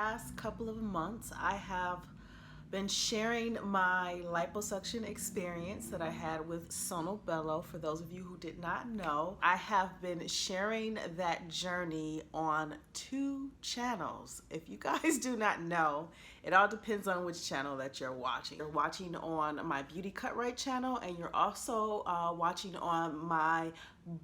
past couple of months, I have been sharing my liposuction experience that I had with Sono Bello. For those of you who did not know, I have been sharing that journey on 2 channels. If you guys do not know, it all depends on which channel that you're watching. You're watching on my Beauty Cut Right channel, and you're also watching on my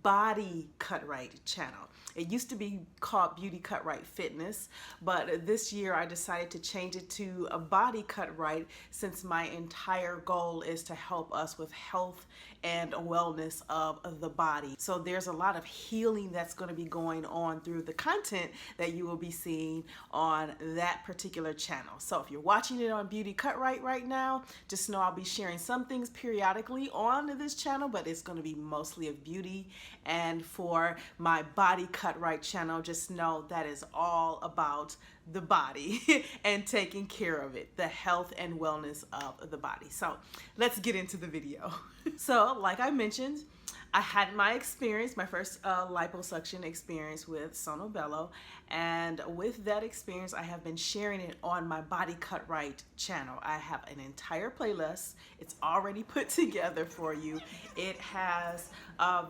Body Cut Right channel. It used to be called Beauty Cut Right Fitness, but this year I decided to change it to a Body Cut Right, since my entire goal is to help us with health and wellness of the body. So there's a lot of healing that's going to be going on through the content that you will be seeing on that particular channel. So if you're watching it on Beauty Cut Right right now, just know I'll be sharing some things periodically on this channel, but it's going to be mostly of beauty. And for my Body Cut Right channel, just know that is all about the body and taking care of it, the health and wellness of the body. So let's get into the video. So like I mentioned, I had my experience, my first liposuction experience with Sono Bello, and with that experience I have been sharing it on my Body Cut Right channel. I have an entire playlist. It's already put together for you. It has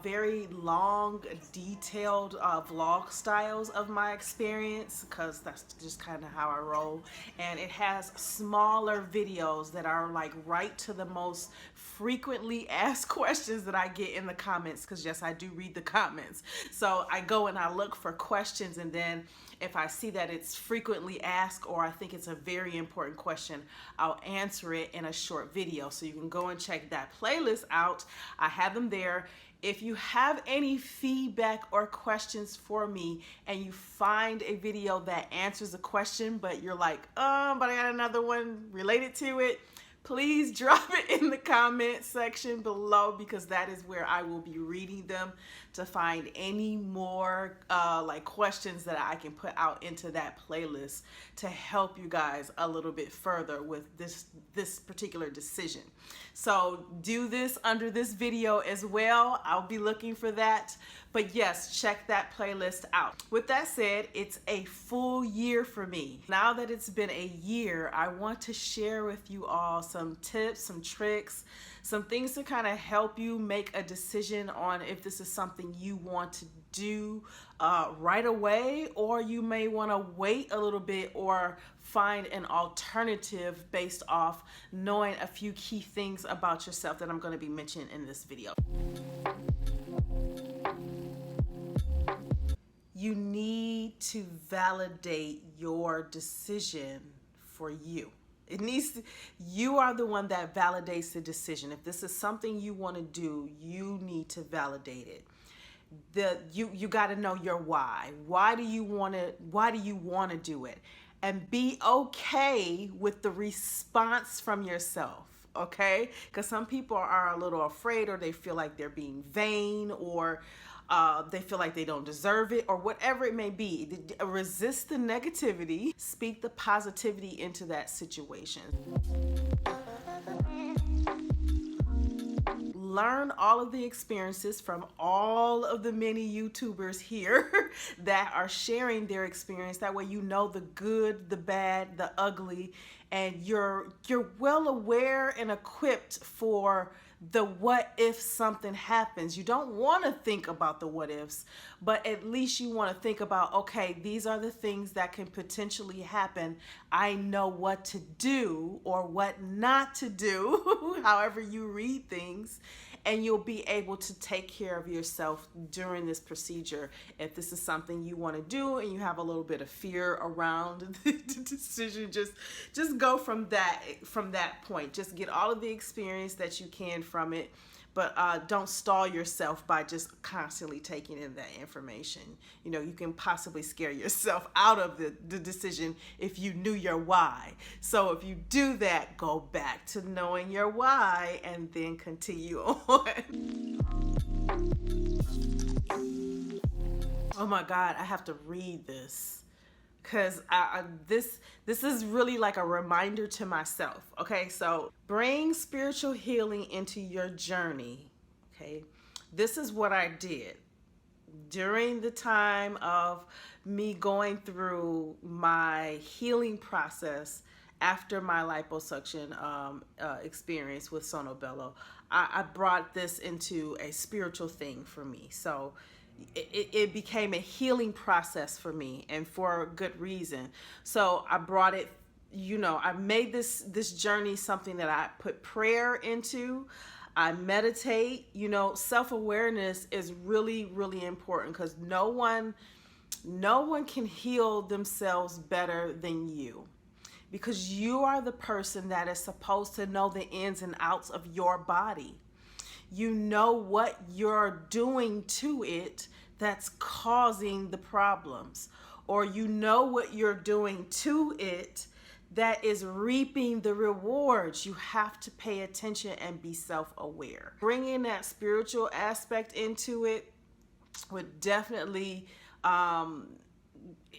very long, detailed vlog styles of my experience, because that's just kind of how I roll, and it has smaller videos that are like right to the most frequently asked questions that I get in the comments, because yes, I do read the comments. So I go and I look for questions, and then if I see that it's frequently asked or I think it's a very important question, I'll answer it in a short video. So you can go and check that playlist out. I have them there. If you have any feedback or questions for me and you find a video that answers a question, but you're like, but I got another one related to it, please drop it in the comment section below, because that is where I will be reading them to find any more like questions that I can put out into that playlist to help you guys a little bit further with this particular decision. So do this under this video as well. I'll be looking for that. But yes, check that playlist out. With that said, it's a full year for me. Now that it's been a year, I want to share with you all some tips, some tricks, some things to kind of help you make a decision on if this is something you want to do right away, or you may want to wait a little bit or find an alternative based off knowing a few key things about yourself that I'm going to be mentioning in this video. You need to validate your decision for you. It needs to, you are the one that validates the decision. If this is something you want to do, you need to validate it. You got to know your why. Why do you want to do it? And be okay with the response from yourself. Okay? Because some people are a little afraid, or they feel like they're being vain, or they feel like they don't deserve it, or whatever it may be. Resist the negativity, speak the positivity into that situation. Learn all of the experiences from all of the many YouTubers here that are sharing their experience. That way you know the good, the bad, the ugly, and you're well aware and equipped for the what if something happens. You don't want to think about the what ifs, but at least you want to think about, okay, these are the things that can potentially happen. I know what to do or what not to do, however you read things, and you'll be able to take care of yourself during this procedure. If this is something you want to do and you have a little bit of fear around the decision, just go from that point. Just get all of the experience that you can from it, but don't stall yourself by just constantly taking in that information. You know, you can possibly scare yourself out of the decision if you knew your why. So if you do that, go back to knowing your why and then continue on. Oh my God, I have to read this, because this is really like a reminder to myself. Okay, so bring spiritual healing into your journey. Okay, this is what I did During the time of me going through my healing process after my liposuction experience with Sono Bello, I brought this into a spiritual thing for me. So it became a healing process for me, and for a good reason. So I brought it, I made this journey something that I put prayer into. I meditate. Self-awareness is really, really important, because no one can heal themselves better than you, because you are the person that is supposed to know the ins and outs of your body. You know what you're doing to it that's causing the problems, or you know what you're doing to it that is reaping the rewards. You have to pay attention and be self-aware. Bringing that spiritual aspect into it would definitely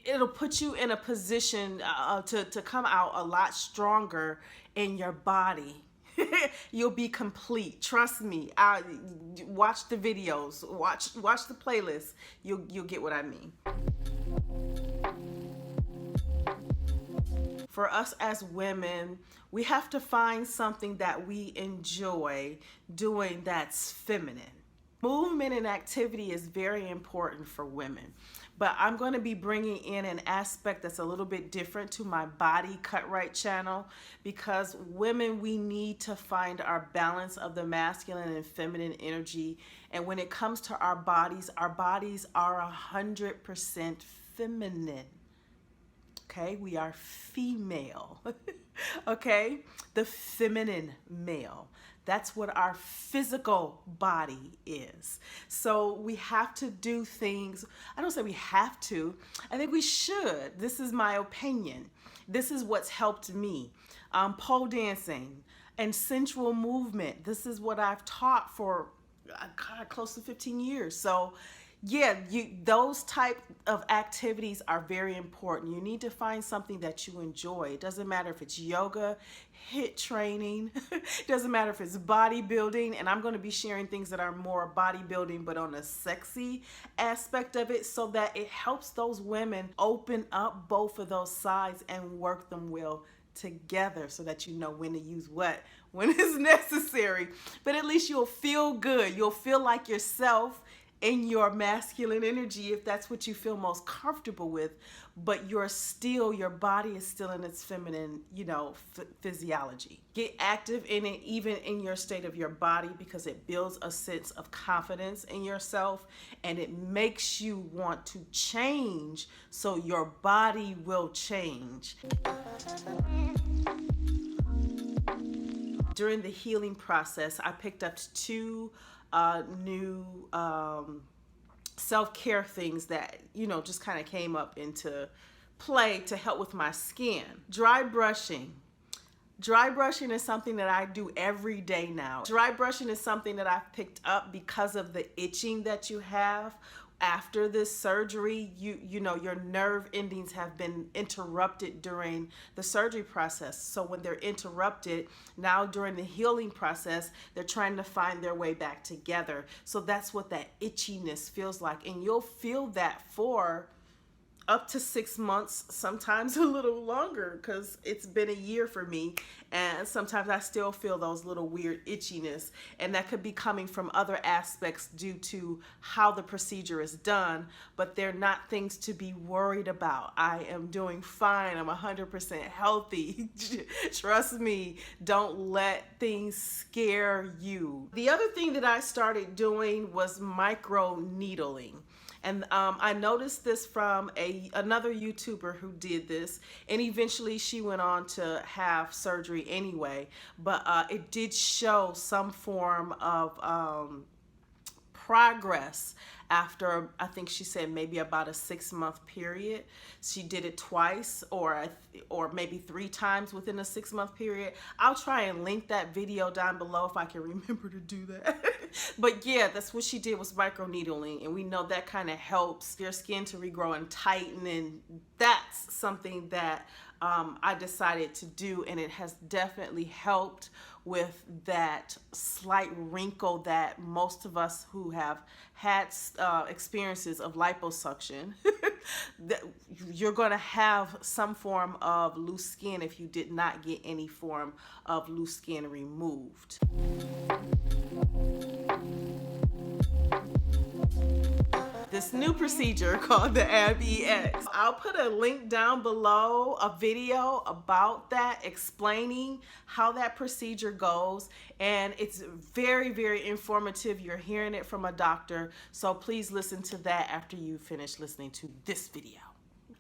it'll put you in a position to come out a lot stronger in your body. You'll be complete. Trust me. Watch the videos. Watch the playlist. You'll get what I mean. For us as women, we have to find something that we enjoy doing that's feminine. Movement and activity is very important for women, but I'm going to be bringing in an aspect that's a little bit different to my Body Cut Right channel, because women, we need to find our balance of the masculine and feminine energy. And when it comes to our bodies are 100% feminine. Okay, we are female. Okay, the feminine male. That's what our physical body is. So we have to do things. I don't say we have to. I think we should. This is my opinion. This is what's helped me. Pole dancing and sensual movement. This is what I've taught for close to 15 years. So yeah, those type of activities are very important. You need to find something that you enjoy. It doesn't matter if it's yoga, HIIT training, it doesn't matter if it's bodybuilding, and I'm going to be sharing things that are more bodybuilding but on a sexy aspect of it, so that it helps those women open up both of those sides and work them well together, so that you know when to use what when it's necessary. But at least you'll feel good. You'll feel like yourself in your masculine energy, if that's what you feel most comfortable with, but your body is still in its feminine, physiology. Get active in it, even in your state of your body, because it builds a sense of confidence in yourself, and it makes you want to change, so your body will change. During the healing process, I picked up 2 new self-care things that just kind of came up into play to help with my skin. Dry brushing is something that I do every day now. Dry brushing is something that I've picked up because of the itching that you have after this surgery. Your nerve endings have been interrupted during the surgery process. So when they're interrupted, now during the healing process, they're trying to find their way back together. So that's what that itchiness feels like. And you'll feel that for up to 6 months, sometimes a little longer, because it's been a year for me, and sometimes I still feel those little weird itchiness, and that could be coming from other aspects due to how the procedure is done, but they're not things to be worried about. I am doing fine. I'm 100% healthy. Trust me, don't let things scare you. The other thing that I started doing was micro needling. And I noticed this from another YouTuber who did this, and eventually she went on to have surgery anyway, but it did show some form of progress after, I think she said maybe about a 6-month period. She did it twice or maybe 3 times within a 6-month period. I'll try and link that video down below if I can remember to do that. But yeah, that's what she did, was microneedling, and we know that kind of helps your skin to regrow and tighten, and that's something that I decided to do, and it has definitely helped with that slight wrinkle that most of us who have had experiences of liposuction, you're going to have some form of loose skin if you did not get any form of loose skin removed. This new procedure called the AbEX. I'll put a link down below, a video about that, explaining how that procedure goes, and it's very, very informative. You're hearing it from a doctor, so please listen to that after you finish listening to this video.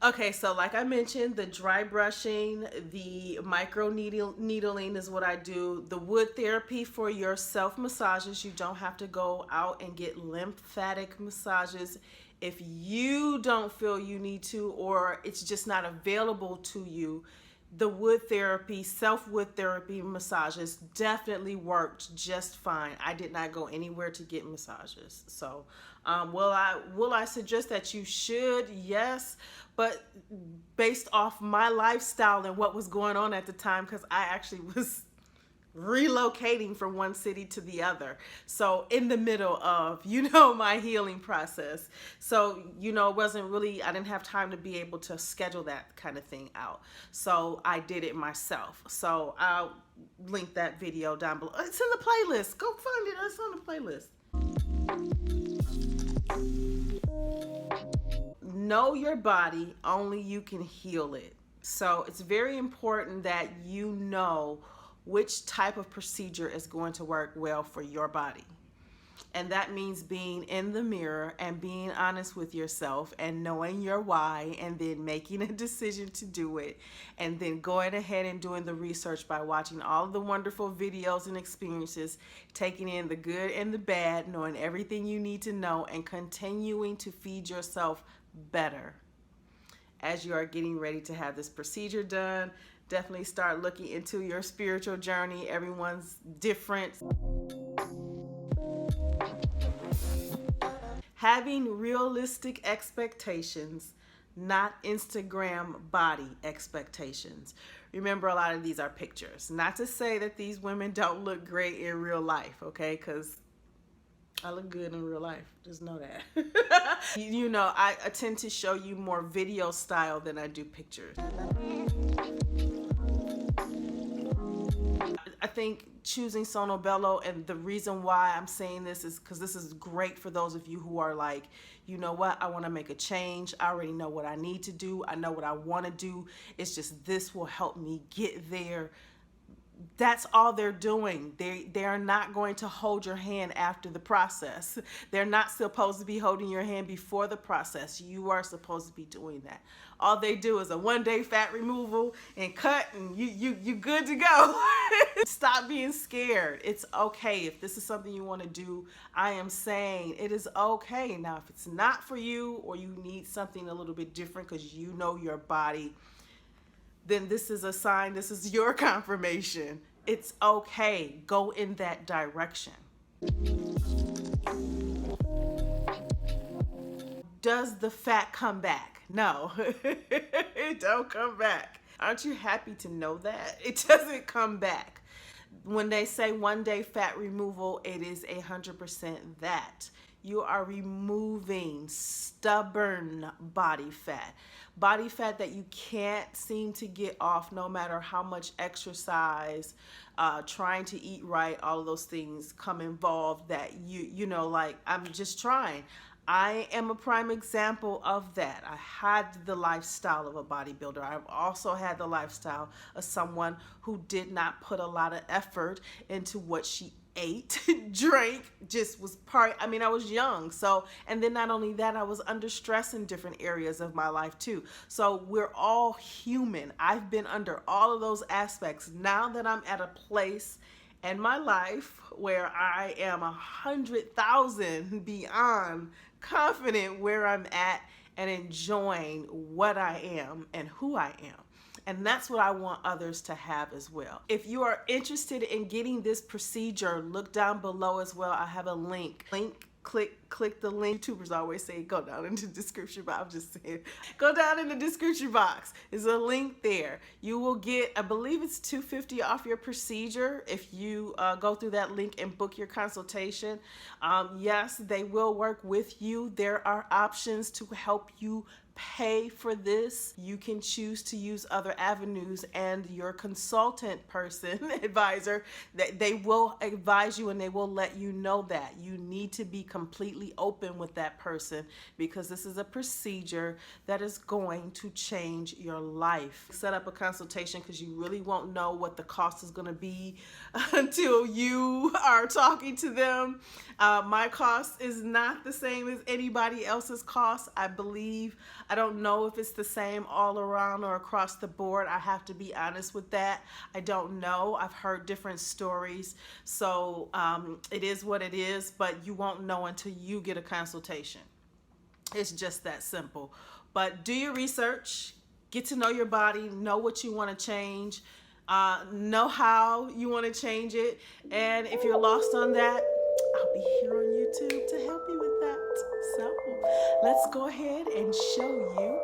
Okay, so like I mentioned, the dry brushing, the micro needling is what I do. The wood therapy for your self massages. You don't have to go out and get lymphatic massages if you don't feel you need to, or it's just not available to you. The wood therapy, self-wood therapy massages definitely worked just fine. I did not go anywhere to get massages. So will I suggest that you should? Yes, but based off my lifestyle and what was going on at the time, because I actually was relocating from one city to the other, so in the middle of, my healing process, so it wasn't really, I didn't have time to be able to schedule that kind of thing out, so I did it myself. So I'll link that video down below. It's in the playlist. Go find it. It's on the playlist. Know your body. Only you can heal it. So it's very important that you know which type of procedure is going to work well for your body. And that means being in the mirror and being honest with yourself and knowing your why, and then making a decision to do it, and then going ahead and doing the research by watching all of the wonderful videos and experiences, taking in the good and the bad, knowing everything you need to know, and continuing to feed yourself better as you are getting ready to have this procedure done. Definitely start looking into your spiritual journey. Everyone's different. Having realistic expectations, not Instagram body expectations. Remember, a lot of these are pictures. Not to say that these women don't look great in real life, okay? Because I look good in real life. Just know that. I tend to show you more video style than I do pictures. I think choosing Sono Bello, and the reason why I'm saying this is because this is great for those of you who are like, you know what, I want to make a change. I already know what I need to do. I know what I want to do. It's just this will help me get there. That's all they're doing. They are not going to hold your hand after the process. They're not supposed to be holding your hand before the process. You are supposed to be doing that. All they do is a one-day fat removal and cut, and you good to go. Stop being scared. It's okay. If this is something you want to do, I am saying it is okay. Now, if it's not for you, or you need something a little bit different because you know your body, then this is a sign, this is your confirmation. It's okay. Go in that direction. Does the fat come back? No, it don't come back. Aren't you happy to know that? It doesn't come back. When they say one-day fat removal, it is 100% that. You are removing stubborn body fat that you can't seem to get off no matter how much exercise, trying to eat right, all of those things come involved that like, I'm just trying. I am a prime example of that. I had the lifestyle of a bodybuilder. I've also had the lifestyle of someone who did not put a lot of effort into what she ate, drank, just was I was young. So, and then not only that, I was under stress in different areas of my life too. So we're all human. I've been under all of those aspects. Now that I'm at a place in my life where I am 100,000 beyond confident where I'm at and enjoying what I am and who I am. And that's what I want others to have as well. If you are interested in getting this procedure, look down below as well. I have a link click the link. YouTubers always say go down in the description box. I'm just saying, go down in the description box. There's a link there. You will get, I believe it's $250 off your procedure if you go through that link and book your consultation. Yes, they will work with you. There are options to help you pay for this. You can choose to use other avenues, and your consultant person, advisor, that they will advise you and they will let you know that you need to be completely open with that person, because this is a procedure that is going to change your life. Set up a consultation, because you really won't know what the cost is going to be until you are talking to them. My cost is not the same as anybody else's cost. I don't know if it's the same all around or across the board. I have to be honest with that. I don't know. I've heard different stories. So it is what it is, but you won't know until you get a consultation. It's just that simple. But do your research, get to know your body, know what you want to change, know how you want to change it. And if you're lost on that, I'll be here on YouTube to help you with that. So let's go ahead and show you